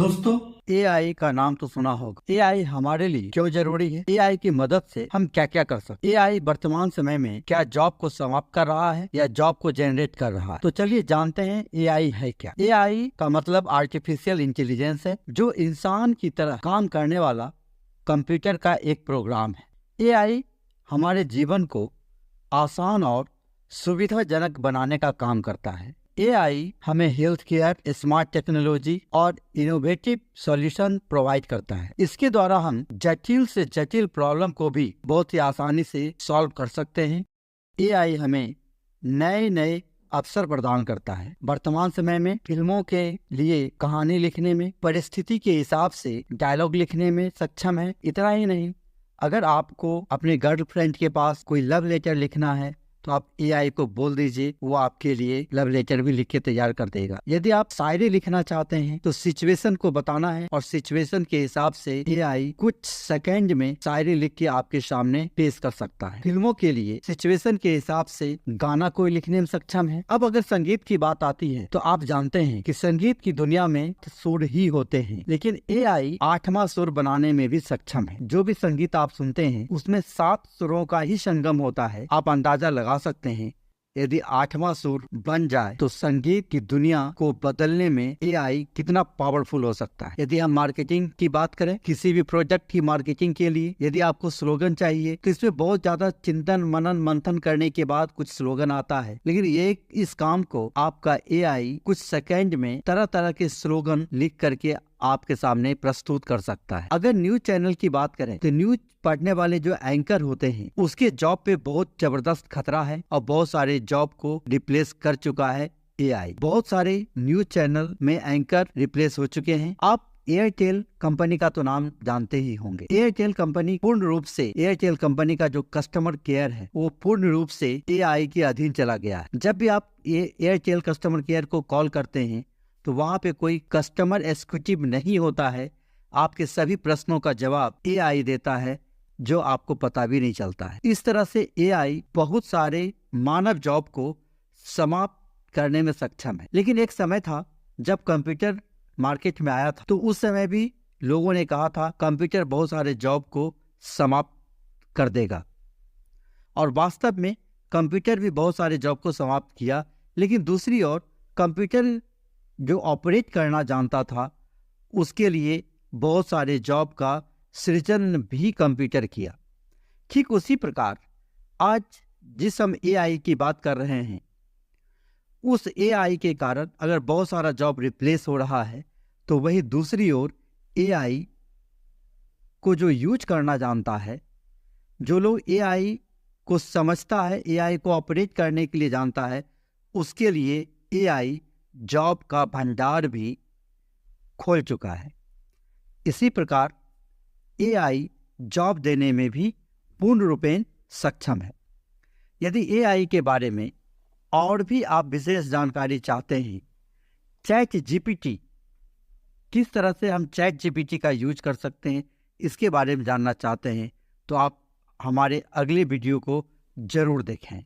दोस्तों, एआई का नाम तो सुना होगा। एआई हमारे लिए क्यों जरूरी है? एआई की मदद से हम क्या क्या कर सकते हैं? एआई वर्तमान समय में क्या जॉब को समाप्त कर रहा है या जॉब को जनरेट कर रहा है? तो चलिए जानते हैं एआई है क्या। एआई का मतलब आर्टिफिशियल इंटेलिजेंस है, जो इंसान की तरह काम करने वाला कंप्यूटर का एक प्रोग्राम है। एआई हमारे जीवन को आसान और सुविधाजनक बनाने का काम करता है। एआई हमें हेल्थ केयर, स्मार्ट टेक्नोलॉजी और इनोवेटिव सॉल्यूशन प्रोवाइड करता है। इसके द्वारा हम जटिल से जटिल प्रॉब्लम को भी बहुत ही आसानी से सॉल्व कर सकते हैं। एआई हमें नए नए अवसर प्रदान करता है। वर्तमान समय में फिल्मों के लिए कहानी लिखने में, परिस्थिति के हिसाब से डायलॉग लिखने में सक्षम है। इतना ही नहीं, अगर आपको अपने गर्लफ्रेंड के पास कोई लव लेटर लिखना है तो आप एआई को बोल दीजिए, वो आपके लिए लव लेटर भी लिख के तैयार कर देगा। यदि आप शायरी लिखना चाहते हैं तो सिचुएशन को बताना है और सिचुएशन के हिसाब से एआई कुछ सेकंड में शायरी लिख के आपके सामने पेश कर सकता है। फिल्मों के लिए सिचुएशन के हिसाब से गाना कोई लिखने में सक्षम है। अब अगर संगीत की बात आती है तो आप जानते हैं कि संगीत की दुनिया में सुर ही होते हैं, लेकिन एआई 8वां सुर बनाने में भी सक्षम है। जो भी संगीत आप सुनते हैं उसमें 7 सुरों का ही संगम होता है। आप अंदाजा लगा सकते हैं, यदि 8वां सुर बन जाए तो संगीत की दुनिया को बदलने में एआई कितना पावरफुल हो सकता है। यदि हम मार्केटिंग की बात करें, किसी भी प्रोडक्ट की मार्केटिंग के लिए यदि आपको स्लोगन चाहिए तो इसमें बहुत ज्यादा चिंतन मनन मंथन करने के बाद कुछ स्लोगन आता है, लेकिन ये इस काम को आपका एआई कुछ सेकंड में तरह तरह के स्लोगन लिख करके आपके सामने प्रस्तुत कर सकता है। अगर न्यूज चैनल की बात करें तो न्यूज पढ़ने वाले जो एंकर होते हैं उसके जॉब पे बहुत जबरदस्त खतरा है और बहुत सारे जॉब को रिप्लेस कर चुका है एआई। बहुत सारे न्यूज चैनल में एंकर रिप्लेस हो चुके हैं। आप एयरटेल कंपनी का तो नाम जानते ही होंगे। एयरटेल कंपनी पूर्ण रूप से, एयरटेल कंपनी का जो कस्टमर केयर है वो पूर्ण रूप से एआई के अधीन चला गया है। जब भी आप एयरटेल कस्टमर केयर को कॉल करते हैं तो वहाँ पे कोई कस्टमर एग्जीक्यूटिव नहीं होता है। आपके सभी प्रश्नों का जवाब एआई देता है, जो आपको पता भी नहीं चलता है। इस तरह से एआई बहुत सारे मानव जॉब को समाप्त करने में सक्षम है। लेकिन एक समय था जब कंप्यूटर मार्केट में आया था, तो उस समय भी लोगों ने कहा था कंप्यूटर बहुत सारे जॉब को समाप्त कर देगा, और वास्तव में कंप्यूटर भी बहुत सारे जॉब को समाप्त किया। लेकिन दूसरी ओर कंप्यूटर जो ऑपरेट करना जानता था उसके लिए बहुत सारे जॉब का सृजन भी कंप्यूटर किया। ठीक उसी प्रकार आज जिस हम एआई की बात कर रहे हैं, उस एआई के कारण अगर बहुत सारा जॉब रिप्लेस हो रहा है, तो वही दूसरी ओर एआई को जो यूज करना जानता है, जो लोग एआई को समझता है, एआई को ऑपरेट करने के लिए जानता है, उसके लिए एआई जॉब का भंडार भी खोल चुका है। इसी प्रकार एआई जॉब देने में भी पूर्ण रूपेण सक्षम है। यदि एआई के बारे में और भी आप विशेष जानकारी चाहते हैं, चैट जीपीटी, किस तरह से हम चैट जीपीटी का यूज कर सकते हैं, इसके बारे में जानना चाहते हैं तो आप हमारे अगले वीडियो को जरूर देखें।